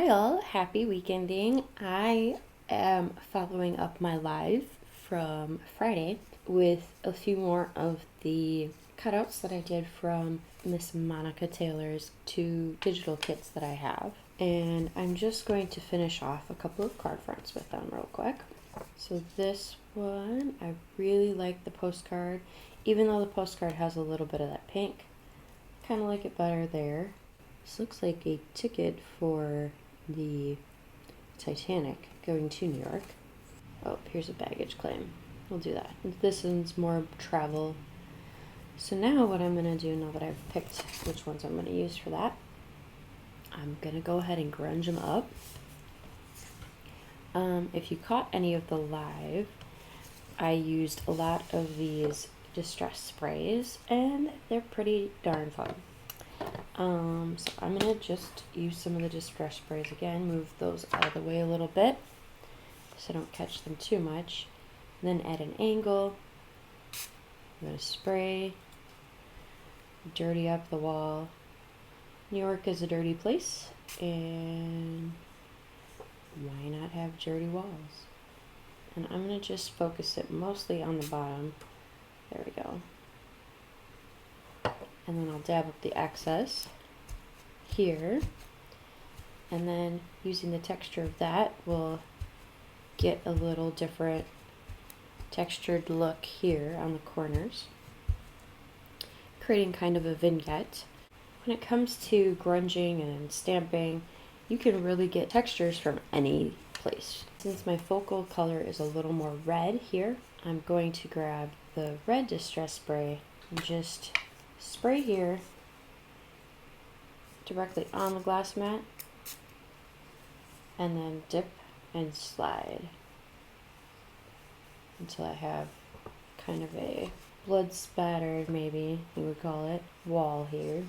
Hi all, happy weekending. I am following up my live from Friday with a few more of the cutouts that I did from Miss Monica Taylor's 2 digital kits that I have. And I'm just going to finish off a couple of card fronts with them real quick. So this one, I really like the postcard. Even though the postcard has a little bit of that pink, kind of like it better there. This looks like a ticket for the Titanic going to New York. Oh, here's a baggage claim. We'll do that. This one's more travel. So now what I'm going to do, now that I've picked which ones I'm going to use for that, I'm going to go ahead and grunge them up. If you caught any of the live, I used a lot of these distress sprays, and they're pretty darn fun. So I'm going to just use some of the distress sprays again, move those out of the way a little bit so I don't catch them too much. And then at an angle, I'm going to spray, dirty up the wall. New York is a dirty place, and why not have dirty walls? And I'm going to just focus it mostly on the bottom. There we go. And then I'll dab up the excess here. And then using the texture of that, we'll get a little different textured look here on the corners, creating kind of a vignette. When it comes to grunging and stamping, you can really get textures from any place. Since my focal color is a little more red here, I'm going to grab the red distress spray and just spray here directly on the glass mat, and then dip and slide until I have kind of a blood spattered, maybe you would call it, wall here.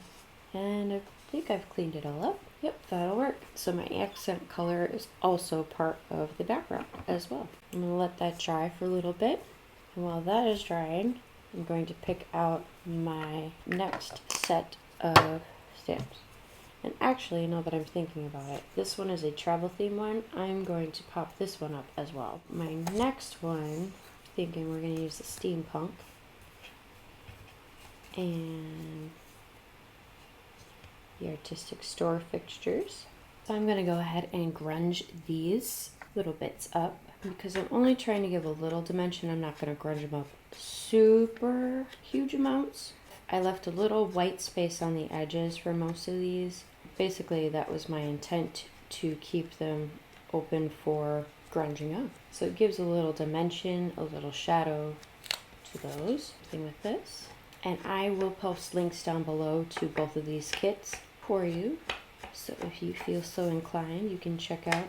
And I think I've cleaned it all up. Yep, that'll work. So my accent color is also part of the background as well. I'm going to let that dry for a little bit, and while that is drying, I'm going to pick out my next set of stamps. And actually, now that I'm thinking about it, this one is a travel theme one. I'm going to pop this one up as well. My next one, thinking we're going to use the steampunk. And the artistic store fixtures. So I'm going to go ahead and grunge these little bits up because I'm only trying to give a little dimension. I'm not going to grunge them up super huge amounts. I left a little white space on the edges for most of these. Basically, that was my intent, to keep them open for grunging up. So it gives a little dimension, a little shadow to those. Same with this. And I will post links down below to both of these kits for you. So if you feel so inclined, you can check out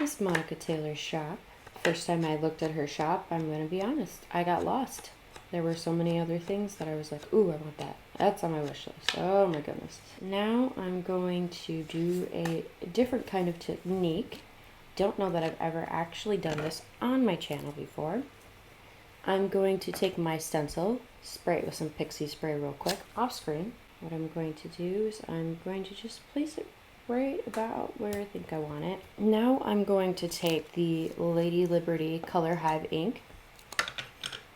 Miss Monica Taylor's shop. First time I looked at her shop, I'm going to be honest, I got lost. There were so many other things that I was like, ooh, I want that. That's on my wish list. Oh my goodness. Now I'm going to do a different kind of technique. Don't know that I've ever actually done this on my channel before. I'm going to take my stencil, spray it with some pixie spray real quick off screen. What I'm going to do is I'm going to just place it right about where I think I want it. Now I'm going to take the Lady Liberty Color Hive ink,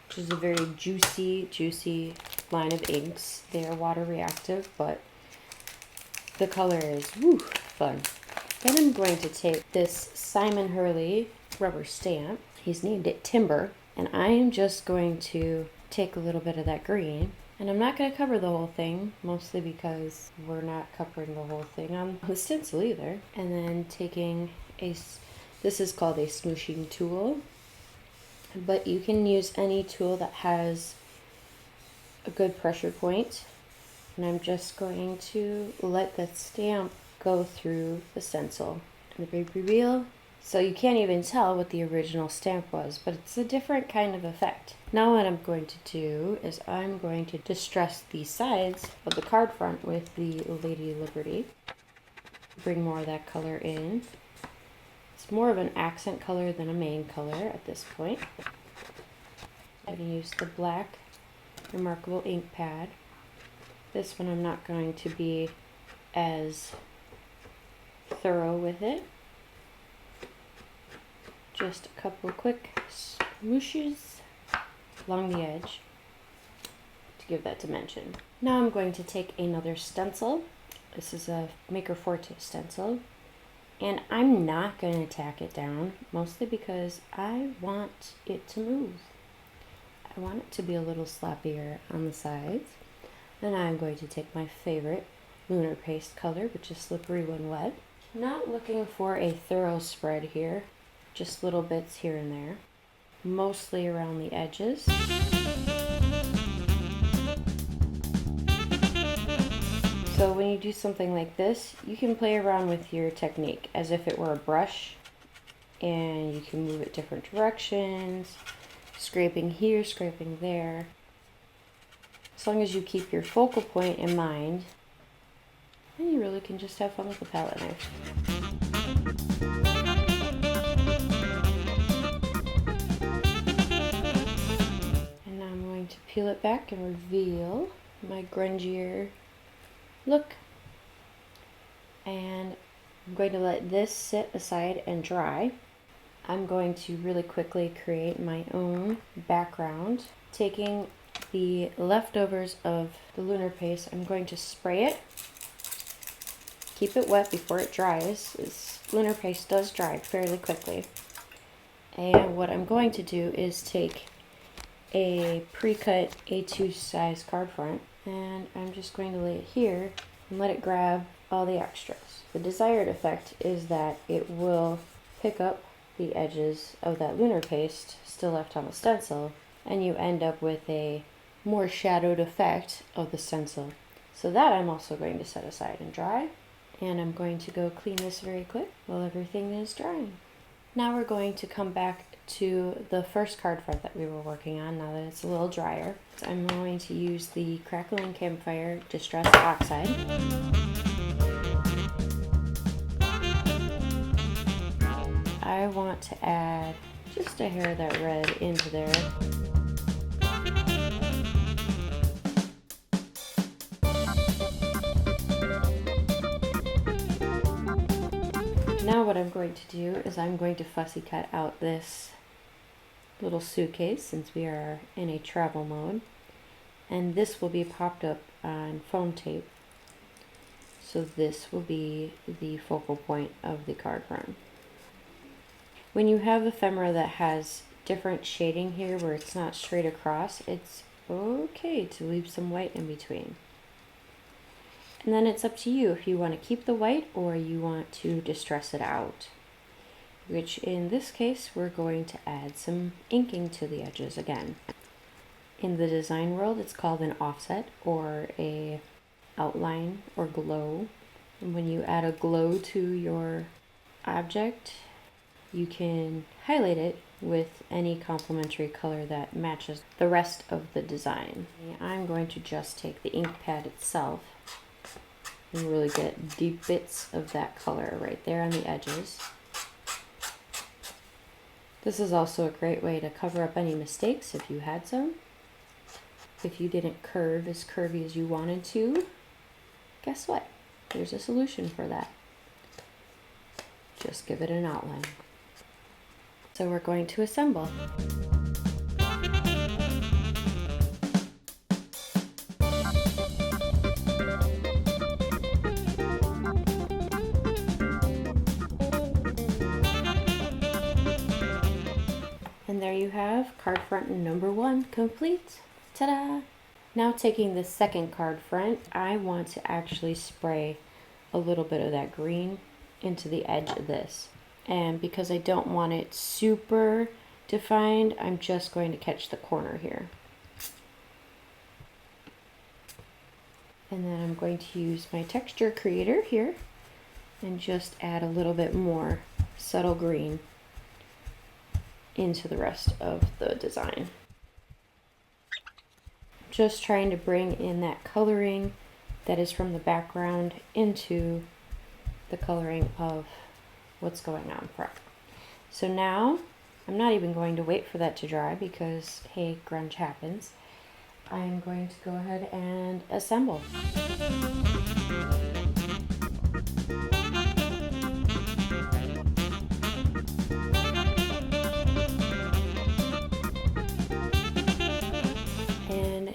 which is a very juicy line of inks. They are water reactive, but the color is fun. Then I'm going to take this Simon Hurley rubber stamp. He's named it Timber. And I am just going to take a little bit of that green. And I'm not going to cover the whole thing, mostly because we're not covering the whole thing on the stencil either. And then taking this is called a smooshing tool. But you can use any tool that has a good pressure point. And I'm just going to let the stamp go through the stencil. And the big reveal. So you can't even tell what the original stamp was, but it's a different kind of effect. Now what I'm going to do is I'm going to distress the sides of the card front with the Lady Liberty. Bring more of that color in. It's more of an accent color than a main color at this point. I'm going to use the black Remarkable ink pad. This one I'm not going to be as thorough with it. Just a couple quick smooshes along the edge to give that dimension. Now I'm going to take another stencil. This is a Maker Forte stencil, and I'm not going to tack it down, mostly because I want it to move. I want it to be a little sloppier on the sides. And I'm going to take my favorite Lunar paste color, which is slippery when wet. Not looking for a thorough spread here, just little bits here and there, mostly around the edges. So when you do something like this, you can play around with your technique as if it were a brush, and you can move it different directions, scraping here, scraping there. As long as you keep your focal point in mind, then you really can just have fun with the palette knife. And now I'm going to peel it back and reveal my grungier look. And I'm going to let this sit aside and dry. I'm going to really quickly create my own background, taking the leftovers of the Lunar paste. I'm going to spray it. Keep it wet before it dries. This Lunar paste does dry fairly quickly. And what I'm going to do is take a pre-cut A2 size card front, and I'm just going to lay it here and let it grab all the extras. The desired effect is that it will pick up the edges of that Lunar paste still left on the stencil, and you end up with a more shadowed effect of the stencil. So that I'm also going to set aside and dry. And I'm going to go clean this very quick while everything is drying. Now we're going to come back to the first card front that we were working on now that it's a little drier. So I'm going to use the Crackling Campfire Distressed Oxide. I want to add just a hair of that red into there. Now what I'm going to do is I'm going to fussy cut out this little suitcase since we are in a travel mode, and this will be popped up on foam tape, so this will be the focal point of the card front. When you have ephemera that has different shading here where it's not straight across, it's okay to leave some white in between. And then it's up to you if you want to keep the white or you want to distress it out. Which in this case, we're going to add some inking to the edges again. In the design world, it's called an offset or a outline or glow. And when you add a glow to your object, you can highlight it with any complementary color that matches the rest of the design. I'm going to just take the ink pad itself and really get deep bits of that color right there on the edges. This is also a great way to cover up any mistakes if you had some. If you didn't curve as curvy as you wanted to, guess what? There's a solution for that. Just give it an outline. So we're going to assemble. And there you have card front number 1 complete. Ta-da! Now taking the second card front, I want to actually spray a little bit of that green into the edge of this. And because I don't want it super defined, I'm just going to catch the corner here. And then I'm going to use my texture creator here and just add a little bit more subtle green into the rest of the design. Just trying to bring in that coloring that is from the background into the coloring of what's going on front. So now I'm not even going to wait for that to dry because, hey, grunge happens. I'm going to go ahead and assemble.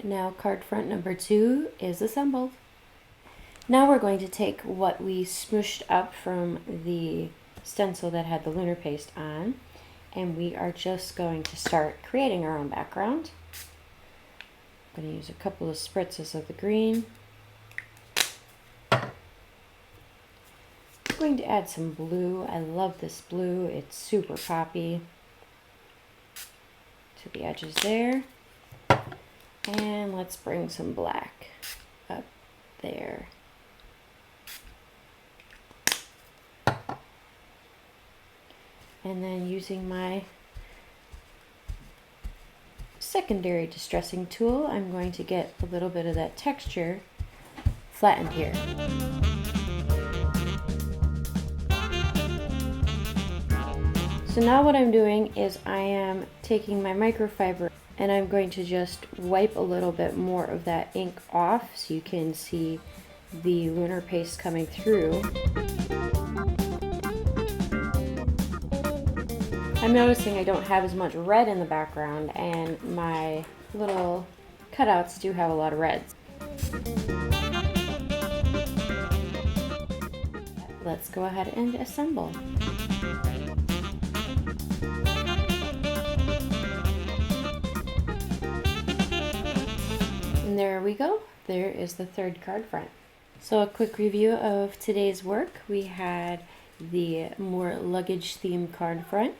Now card front number 2 is assembled. Now we're going to take what we smooshed up from the stencil that had the lunar paste on, and we are just going to start creating our own background. I'm going to use a couple of spritzes of the green. I'm going to add some blue. I love this blue. It's super poppy. To the edges there. And let's bring some black up there. And then using my secondary distressing tool, I'm going to get a little bit of that texture flattened here. So now what I'm doing is I am taking my microfiber and I'm going to just wipe a little bit more of that ink off so you can see the lunar paste coming through. I'm noticing I don't have as much red in the background, and my little cutouts do have a lot of reds. Let's go ahead and assemble. And there we go. There is the third card front. So a quick review of today's work. We had the more luggage themed card front,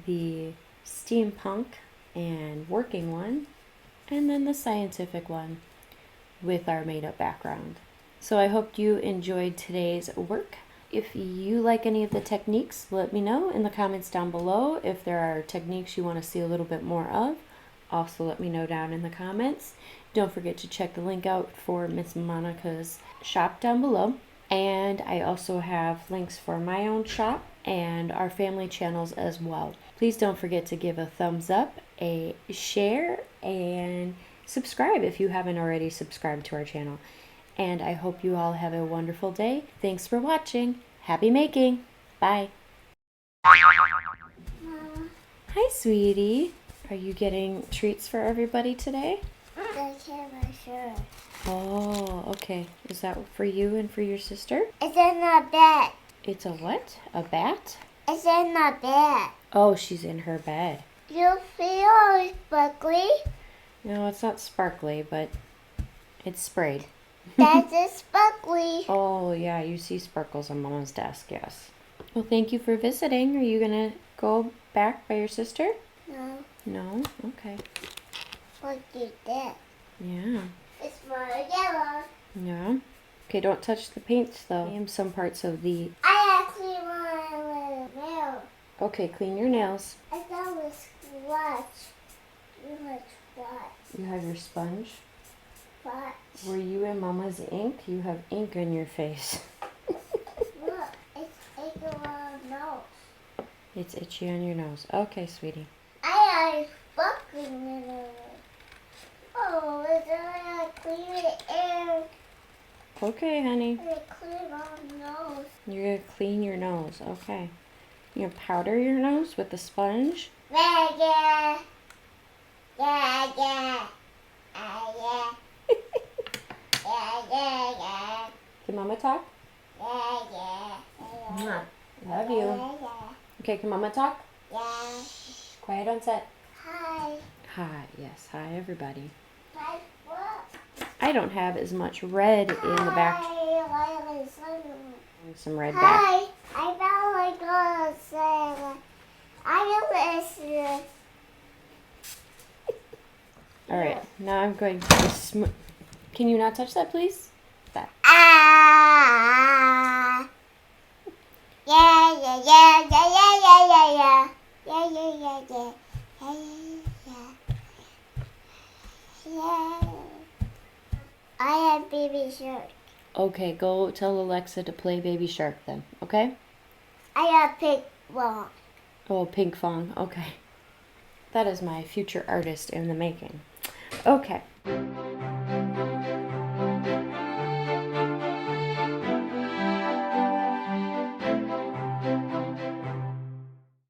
the steampunk and working one, and then the scientific one with our made up background. So I hope you enjoyed today's work. If you like any of the techniques, let me know in the comments down below. If there are techniques you want to see a little bit more of, also let me know down in the comments. Don't forget to check the link out for Miss Monica's shop down below. And I also have links for my own shop and our family channels as well. Please don't forget to give a thumbs up, a share, and subscribe if you haven't already subscribed to our channel. And I hope you all have a wonderful day. Thanks for watching. Happy making. Bye. Mama, Hi, sweetie. Are you getting treats for everybody today? I can't be sure. Oh, okay. Is that for you and for your sister? It's in the bed. It's a what? A bat? It's in the bed. Oh, she's in her bed. You feel sparkly? No, it's not sparkly, but it's sprayed. That's a sparkly. Oh, yeah, you see sparkles on Mama's desk, yes. Well, thank you for visiting. Are you going to go back by your sister? No, No? Okay. what is that? Yeah. It's more yellow. Yeah. Okay, don't touch the paints, though. In some parts of the... I actually want a little nail. Okay, clean your nails. I thought it was squash. You want squash. You have your sponge. Squash. Were you in Mama's ink? You have ink on your face. Look, it's itchy on the nose. It's itchy on your nose. Okay, sweetie. I am sparkling in it. Oh, it's gonna clean the air. Okay, honey. And clean on the nose. You're going to clean your nose. Okay. You're going to powder your nose with the sponge. Yeah, yeah. Yeah, yeah. Yeah. Yeah, yeah, yeah. Can Mama talk? Yeah, yeah. Yeah, Love you. yeah. Okay, can Mama talk? Yeah. Quiet on set. Hi. Hi, yes. Hi, everybody. Hi, what? I don't have as much red in the back. Hi, Some red back. Hi. I felt like I was saying, I listen. All right, now I'm going to Can you not touch that, please? That. Ah. Yeah, yeah, yeah, yeah, yeah, yeah, yeah, yeah. Yeah, yeah, yeah, yeah. Yeah, yeah, yeah. Yeah. I have Baby Shark. Okay, go tell Alexa to play Baby Shark then, okay? I have Pink Ball. Oh, Pink Fong, okay. That is my future artist in the making. Okay.